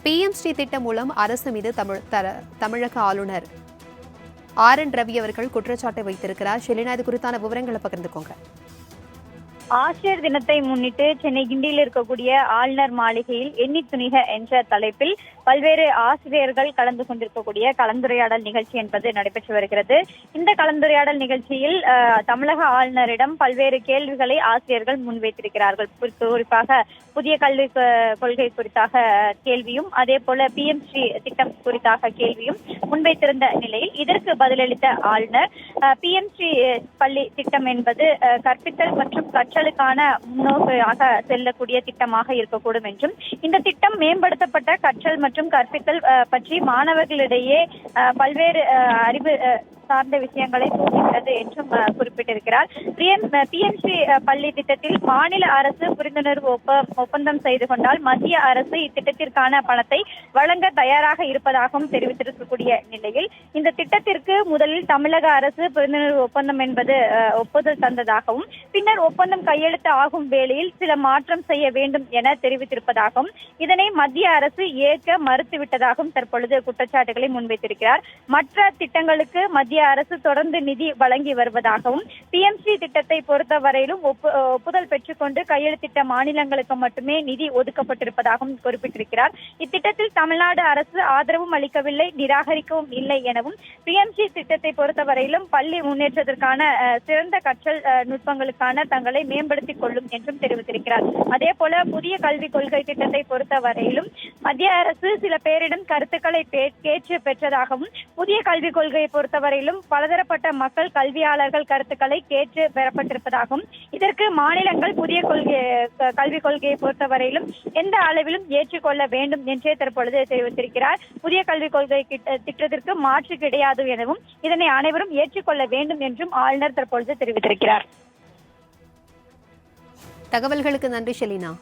பிஎம்ஸ்ரீ திட்டம் மூலம் அரசு மீது தமிழக ஆளுநர் RN ரவி அவர்கள் குற்றச்சாட்டை வைத்திருக்கிறார். ஷெலினா, இது குறித்தான விவரங்களை பகிர்ந்துக்கோங்க. ஆசிரியர் தினத்தை முன்னிட்டு சென்னை கிண்டியில் இருக்கக்கூடிய ஆளுநர் மாளிகையில் எண்ணி துணிக என்ற தலைப்பில் பல்வேறு ஆசிரியர்கள் கலந்து கொண்டிருக்கக்கூடிய கலந்துரையாடல் நிகழ்ச்சி என்பது நடைபெற்று வருகிறது. இந்த கலந்துரையாடல் நிகழ்ச்சியில் தமிழக ஆளுநரிடம் பல்வேறு கேள்விகளை ஆசிரியர்கள் முன்வைத்திருக்கிறார்கள். குறிப்பாக புதிய கல்விக் கொள்கை குறித்தாக கேள்வியும், அதே போல பிஎம்ஸ்ரீ திட்டம் குறித்தாக கேள்வியும் முன்வைத்திருந்த நிலையில் இதற்கு பதிலளித்த ஆளுநர், பிஎம்ஸ்ரீ பள்ளி திட்டம் என்பது கற்பித்தல் மற்றும் கற்றலுக்கான முன்னோக்காக செல்லக்கூடிய திட்டமாக இருக்கக்கூடும் என்றும், இந்த திட்டம் மேம்படுத்தப்பட்ட கற்றல் மற்றும் கற்பித்தல் பற்றி மாணவர்களிடையே பல்வேறு அறிவு சார்ந்த விஷயங்களை தூண்டுகிறது என்றும் குறிப்பிட்டிருக்கிறார். பிஎம்ஸ்ரீ பள்ளி திட்டத்தில் மாநில அரசு புரிந்துணர்வு ஒப்பந்தம் செய்து கொண்டால் மத்திய அரசு இத்திட்டத்திற்கான பணத்தை வழங்க தயாராக இருப்பதாகவும் தெரிவித்திருக்கக்கூடிய நிலையில், இந்த திட்டத்திற்கு முதலில் தமிழக அரசு புரிந்துணர்வு ஒப்பந்தம் என்பது ஒப்புதல் தந்ததாகவும், பின்னர் ஒப்பந்தம் கையெழுத்து ஆகும் வேளையில் சில மாற்றம் செய்ய வேண்டும் என தெரிவித்திருப்பதாகவும், இதனை மத்திய அரசு ஏற்க மறுத்துவிட்டதாகவும் தற்பொழுது குற்றச்சாட்டுகளை முன்வைத்திருக்கிறார். மற்ற திட்டங்களுக்கு மத்திய அரசு தொடர்ந்து நிதி வழங்கி வருவதாகவும், பிஎம்ஸ்ரீ திட்டத்தை பொறுத்தவரையிலும் ஒப்புதல் பெற்றுக்கொண்டு கையெழுத்திட்ட மாநிலங்களுக்கு மட்டுமே நிதி ஒதுக்கப்பட்டிருப்பதாகவும் குறிப்பிட்டிருக்கிறார். இத்திட்டத்தில் தமிழ்நாடு அரசு ஆதரவும் அளிக்கவில்லை, நிராகரிக்கவும் இல்லை எனவும், பிஎம்ஸ்ரீ திட்டத்தை பொறுத்தவரையிலும் பள்ளி முன்னேற்றத்திற்கான சிறந்த கற்றல் நுட்பங்களுக்கான தங்களை மேம்படுத்திக் கொள்ளும் என்றும் தெரிவித்திருக்கிறார். அதே போல புதிய கல்விக் கொள்கை திட்டத்தை பொறுத்தவரையிலும் மத்திய அரசு சில பேரிடம் கருத்துக்களை கேட்டு பெற்றதாகவும், புதிய கல்விக் கொள்கையை பொறுத்தவரையிலும் பலதரப்பட்ட மக்கள் கல்வியாளர்கள் கருத்துக்களை கேட்டு பெறப்பட்டிருப்பதாகவும், இதற்கு மாநிலங்கள் புதிய கல்விக் கொள்கையை பொறுத்தவரையிலும் எந்த அளவிலும் ஏற்றுக்கொள்ள வேண்டும் என்றே தற்பொழுது தெரிவித்திருக்கிறார். புதிய கல்விக் கொள்கை திட்டத்திற்கு மாற்று கிடையாது எனவும், இதனை அனைவரும் ஏற்றுக்கொள்ள வேண்டும் என்றும் ஆளுநர் தற்பொழுது தெரிவித்திருக்கிறார். தகவல்களுக்கு நன்றி ஷெலினா.